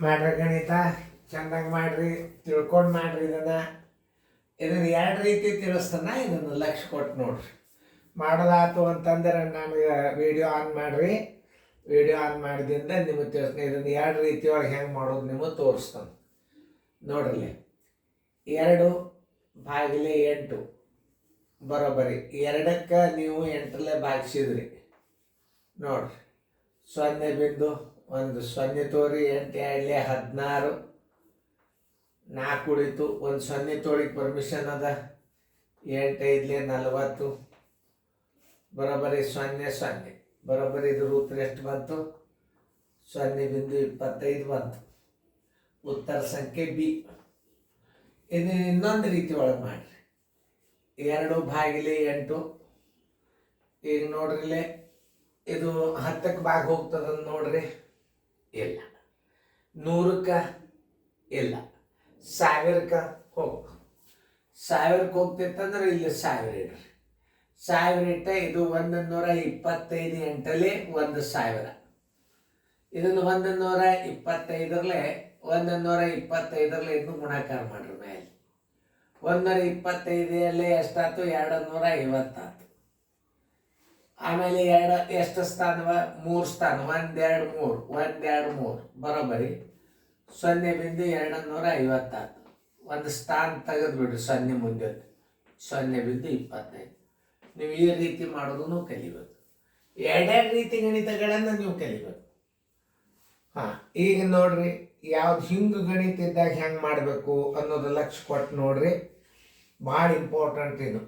ಮಾಡ್ರಿ ಗಣಿತ ಚೆಂದಾಗಿ ಮಾಡ್ರಿ, ತಿಳ್ಕೊಂಡು ಮಾಡ್ರಿ. ಇದನ್ನು ಎರಡು ರೀತಿ ತಿಳಿಸ್ತಾನ, ಇದನ್ನು ಲಕ್ಷ ಕೊಟ್ಟು ನೋಡ್ರಿ. ಮಾಡೋದಾತು ಅಂತಂದ್ರೆ ನನಗೆ ವಿಡಿಯೋ ಆನ್ ಮಾಡಿರಿ. ವಿಡಿಯೋ ಆನ್ ಮಾಡಿದಿಂದ ನಿಮಗೆ ತಿಳಿಸ್ತಾನೆ. ಇದನ್ನು ಎರಡು ರೀತಿಯೊಳಗೆ ಹೆಂಗೆ ಮಾಡೋದು ನಿಮಗೆ ತೋರಿಸ್ತಾನೆ ನೋಡ್ರಿ. 2/8 ಬರೋಬ್ಬರಿ 2ಕ್ಕೆ ನೀವು 8ರಲ್ಲೇ ಭಾಗಿಸಿದ್ರಿ ನೋಡ್ರಿ. 0.1 ತೋರಿ 8 2 16, 4 ಉಳಿತು, 1 0 ತೋಳಿಗೆ ಪರ್ಮಿಷನ್ ಅದ. 8 5 40 ಬರೋಬ್ಬರಿ 0 ಬರೋಬ್ಬರಿ. ಇದ್ರ ಉತ್ತರ ಎಷ್ಟು ಬಂತು? 0.25 ಬಂತು. ಉತ್ತರ ಸಂಖ್ಯೆ ಬಿ. ಇದು ಇನ್ನೊಂದು ರೀತಿ ಒಳಗೆ ಮಾಡಿರಿ. 2/8 ಈಗ ನೋಡ್ರಿಲೆ, ಇದು 10ಕ್ಕೆ ಭಾಗ ಹೋಗ್ತದಂತ ನೋಡ್ರಿ. ಇಲ್ಲ. 100ಕ್ಕೆ ಇಲ್ಲ. 1000ಕ್ಕೆ ಹೋಗ. 1000ಕ್ಕೆ ಹೋಗ್ತಿತ್ತಂದ್ರೆ ಇಲ್ಲಿ 1000 ಇಡ್ರಿ. 1000 ಇಟ್ಟ ಇದು 125 8ರಲ್ಲಿ 1000. ಇದನ್ನು 125ರಲ್ಲೇ 125ರಲ್ಲೇ ಇದನ್ನು ಗುಣಾಕಾರ ಮಾಡ್ರಿ. ಮೇಲೆ 125 ಎಷ್ಟಾಯ್ತು? 250 ಆಯ್ತು. ಆಮೇಲೆ ಎಷ್ಟು ಸ್ಥಾನವ? 3 ಸ್ಥಾನ. 1 2 3 1 2 3 ಬರೋಬ್ಬರಿ 0.250 ಆಯ್ತು. ಒಂದು ಸ್ಥಾನ ತೆಗೆದು ಬಿಡ್ರಿ 0 ಮುಂದೆ. 0.25. ನೀವು ಈ ರೀತಿ ಮಾಡೋದನ್ನು ಕಲಿಬೇಕು. ಎರಡೆರಡು ರೀತಿ ಗಣಿತಗಳನ್ನು ನೀವು ಕಲಿಬೇಕು. ಈಗ ನೋಡ್ರಿ, ಯಾವ್ದು ಹಿಂಗೆ ಗಣಿತ ಇದ್ದಾಗ ಹೆಂಗೆ ಮಾಡಬೇಕು ಅನ್ನೋದು ಲಕ್ಷ ಕೊಟ್ಟು ನೋಡ್ರಿ. ಭಾಳ ಇಂಪಾರ್ಟೆಂಟ್ ಇದು.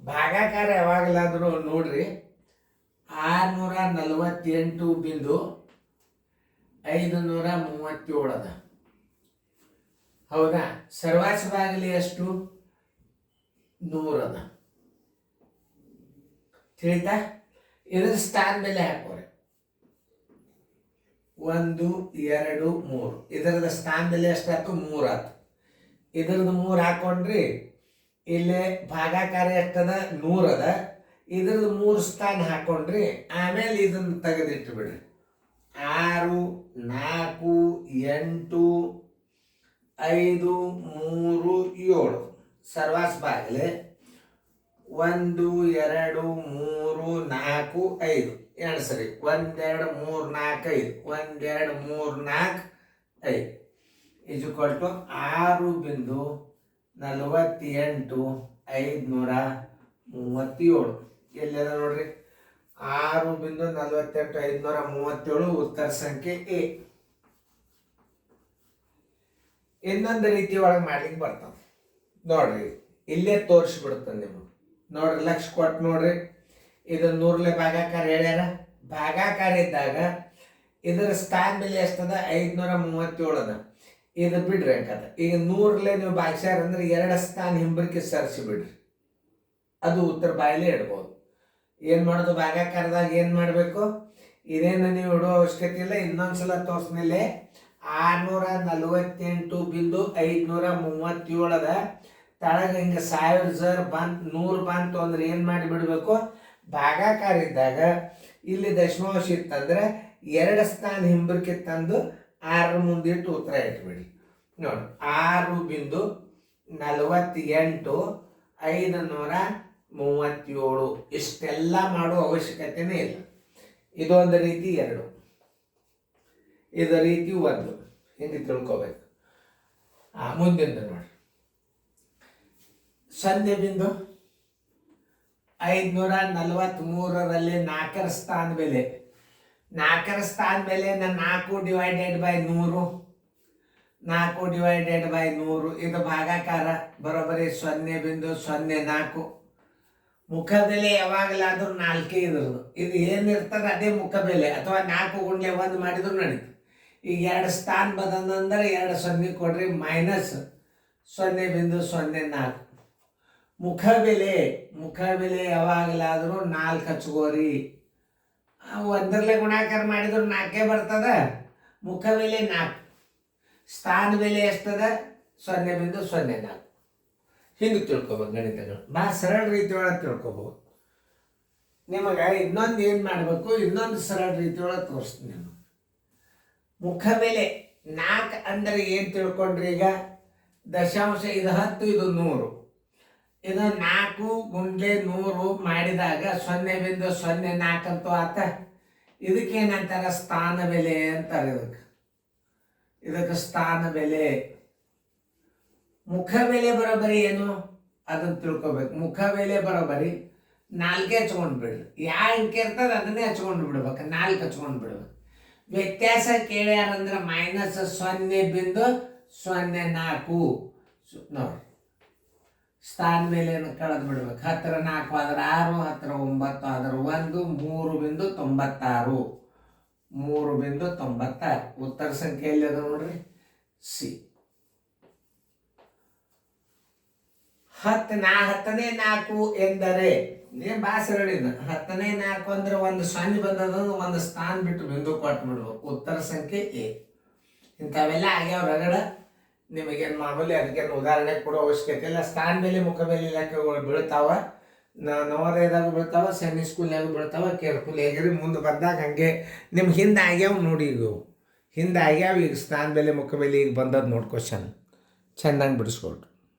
ಭಾಗಾಕಾರ ಯಾವಾಗಲಾದರೂ ನೋಡ್ರಿ. 648.537 ಅದ. ಹೌದಾ? ಸರ್ವಾಸ ಬಾಗಿಲಿ ಎಷ್ಟು? 100 ಅದ. ತಿಳಿತಾ? ಇದ್ರ ಸ್ಥಾನ ಮೇಲೆ ಹಾಕೋರಿ. 1 2 3. ಇದರದ ಸ್ಥಾನ ಬೆಲೆ ಎಷ್ಟಾಯ್ತು? 3 ಆಯ್ತು. ಇದ್ರದ್ದು 3 ಹಾಕೊಂಡ್ರಿ. ಇಲ್ಲೇ ಭಾಗಾಕಾರ ಎಷ್ಟದ? 100 ಅದ. ಇದ್ರದ್ದು 3 ಸ್ಥಾನ ಹಾಕೊಂಡ್ರಿ. ಆಮೇಲೆ ಇದನ್ನು ತೆಗೆದಿಟ್ಟು ಬಿಡ್ರಿ. 6 4 8 5 3 7 ಸರ್ವಾಸ ಬಾಗಿಲೆ 1 2 3 4 5 ಎರಡು ಸರಿ. 1 2 3 4 5 1 2 3 4 5 = 6.48 ಎಲ್ಲದ ನೋಡ್ರಿ. 6.48 ಉತ್ತರ ಸಂಖ್ಯೆ ಎ. ಇನ್ನೊಂದು ರೀತಿ ಒಳಗೆ ಮಾಡ್ಲಿಕ್ಕೆ ಬರ್ತಾವ ನೋಡ್ರಿ. ಇಲ್ಲೇ ತೋರಿಸ್ಬಿಡ್ತಾನೆ ನಿಮಗೆ ನೋಡ್ರಿ. ಲಕ್ಷ ಕೊಟ್ಟು ನೋಡ್ರಿ. ಇದು 100ಲೆ ಭಾಗಾಕಾರ ಹೇಳ್ಯಾರ. ಭಾಗಾಕಾರ ಇದ್ದಾಗ ಇದರ ಸ್ಥಾನ ಬೆಲೆ ಎಷ್ಟದ? 537 ಅದ. ಇದು ಬಿಡ್ರಿ ಅಂಕದ. ಈಗ 100ಲೆ ನೀವು ಭಾಗಿಸ್ಯಾರ ಅಂದ್ರೆ 2 ಸ್ಥಾನ ಹಿಂಬರಿಕೆ ಸರಿಸಿ ಬಿಡ್ರಿ. ಅದು ಉತ್ತರ ಬಾಯಿಲೆ ಇಡ್ಬೋದು. ಏನು ಮಾಡೋದು? ಭಾಗಾಕಾರದಾಗ ಏನು ಮಾಡಬೇಕು? ಇದೇನು ನೀವು ಇಡೋ ಅವಶ್ಯಕತೆ ಇಲ್ಲ. ಇನ್ನೊಂದ್ಸಲ ತೋರಿಸ್ಮೇಲೆ 648.537 ಅದ. ತಳಗ ಹಿಂಗೆ 1000 ಬಂತು 100 ಬಂತು ಅಂದ್ರೆ ಏನು ಮಾಡಿಬಿಡ್ಬೇಕು? ಭಾಗಾಕಾರ ಇದ್ದಾಗ ಇಲ್ಲಿ ದಶಮಾಂಶ ಇತ್ತಂದ್ರೆ 2 ಸ್ಥಾನ ಹಿಂಬರಿಕೆ ತಂದು 6 ಮುಂದಿಟ್ಟು ಉತ್ತರ ಇಟ್ಬಿಡಿ. ನೋಡಿ, 6.48 ಇಷ್ಟೆಲ್ಲ ಮಾಡೋ ಅವಶ್ಯಕತೆನೇ ಇಲ್ಲ. ಇದೊಂದು ರೀತಿ 2. ಇದು ರೀತಿ 1. ಹಿಂಗೆ ತಿಳ್ಕೊಬೇಕು. ಮುಂದಿಂದ ನೋಡಿ. 0.543ರಲ್ಲಿ 4ರ ಸ್ಥಾನ ಬೆಲೆ. 4ರ ಸ್ಥಾನ ಬೆಲೆ 4/100. 4/100 ಇದು ಭಾಗಾಕಾರ ಬರೋಬ್ಬರಿ 0.04. ಮುಖ ಬೆಲೆ ಯಾವಾಗಲಾದ್ರೂ 4 ಇದ್ರದ್ದು. ಇದು ಏನಿರ್ತದೆ ಅದೇ ಮುಖ ಬೆಲೆ. ಅಥವಾ 4 × 1 ಮಾಡಿದ್ರು ನಡೀತು. ಈಗ 2 ಸ್ಥಾನ ಬಂದಂದ್ರೆ 2 0 ಕೊಡ್ರಿ. -0.04. ಮುಖ ಬೆಲೆ ಯಾವಾಗಲಾದರೂ 4 ಹಚ್ಕೋರಿ. 1ರಲ್ಲೇ ಗುಣಾಕಾರ ಮಾಡಿದ್ರು 4 ಬರ್ತದ. ಮುಖ ಬೆಲೆ 4. ಸ್ಥಾನ ಬೆಲೆ ಎಷ್ಟದ? 0.04. ಹಿಂಗೆ ತಿಳ್ಕೊಬೋದು ಗಣಿತಗಳು. ಭಾಳ ಸರಳ ರೀತಿ ಒಳಗೆ ತಿಳ್ಕೊಬೋದು. ನಿಮಗೆ ಇನ್ನೊಂದು ಏನು ಮಾಡಬೇಕು? ಇನ್ನೊಂದು ಸರಳ ರೀತಿ ಒಳಗೆ ತೋರಿಸ್ತೀನಿ ನಾನು. ಮುಖಬೆಲೆ 4 ಅಂದರೆ ಏನು ತಿಳ್ಕೊಂಡ್ರಿ ಈಗ? ದಶಾಂಶ ಇದು 10, ಇದು 100. ಇದು 4 ಗುಂಡ್ಲೆ 100 ಮಾಡಿದಾಗ 0.04 ಅಂತೂ ಆತ. ಇದಕ್ಕೇನಂತಾರೆ? ಸ್ಥಾನ ಬೆಲೆ ಅಂತಾರೆ. ಇದಕ್ಕೆ ಸ್ಥಾನ ಬೆಲೆ. ಮುಖ ಬೆಲೆ ಬರೋಬ್ಬರಿ ಏನು ಅದನ್ನು ತಿಳ್ಕೊಬೇಕು. ಮುಖ ಬೆಲೆ ಬರೋಬ್ಬರಿ 4 ಹಚ್ಕೊಂಡು ಬಿಡ್ರಿ. ಯಾವ ಅಂಕೆ ಇರ್ತದೆ ಅದನ್ನೇ ಹಚ್ಕೊಂಡು ಬಿಡ್ಬೇಕು. 4 ಹಚ್ಕೊಂಡು ಬಿಡ್ಬೇಕು. ವ್ಯತ್ಯಾಸ ಕೇಳ್ಯಾರಂದ್ರೆ -0.04 ನೋಡ್ರಿ. ಸ್ಥಾನ ಬೆಲೆಯನ್ನು ಕಳೆದು ಬಿಡ್ಬೇಕು. 10 4 ಆದ್ರೆ 6, 10 9 ಆದ್ರೆ 1, 3.96. 3.96 ಉತ್ತರ ಸಂಖ್ಯೆ ಎಲ್ಲಿ ಅದ ನೋಡ್ರಿ? ಸಿ. 10ನೇ 4 ಎಂದರೆ ನೀನು ಭಾಷೆ ಹೇಳಿದ 10ನೇ 4 ಅಂದ್ರೆ ಒಂದು 0 ಬಂದದ, ಒಂದು ಸ್ಥಾನ ಬಿಟ್ಟು ಬಿಂದು ಕೊಟ್ಟು ಬಿಡ್ಬೇಕು. ಉತ್ತರ ಸಂಖ್ಯೆ ಎ. ಇಂಥವೆಲ್ಲ ಆಗ್ಯಾವ ರಗಡ. ನಿಮಗೇನು ಮಾಮೂಲಿ ಅದಕ್ಕೇನು ಉದಾಹರಣೆ ಕೊಡೋ ಅವಶ್ಯಕತೆ ಇಲ್ಲ. ಸ್ಥಾನ ಬೆಲೆ ಮುಖ ಬೆಲೆ ಇಲಾಖೆಗಳು ಬೀಳ್ತಾವ. ನವೋದಯದಾಗ ಬೀಳ್ತಾವ, ಸೆಮಿ ಸ್ಕೂಲ್ನಾಗ ಬೀಳ್ತಾವ. ಕೇರ್ಫುಲ್ ಆಗಿರಿ. ಮುಂದೆ ಬಂದಾಗ ಹಂಗೆ ನಿಮ್ಗೆ ಹಿಂದೆ ಆಗ್ಯಾವ ನೋಡಿ. ಈಗ ಹಿಂದೆ ಆಗ್ಯಾವ. ಈಗ ಸ್ಥಾನ ಬೆಲೆ ಮುಖ ಬೆಲೆ ಈಗ ಬಂದದ್ದು ನೋಡಿ ಕ್ವಶನ್. ಚೆನ್ನಾಗಿ ಬಿಡಿಸ್ಕೊಳ್ರಿ.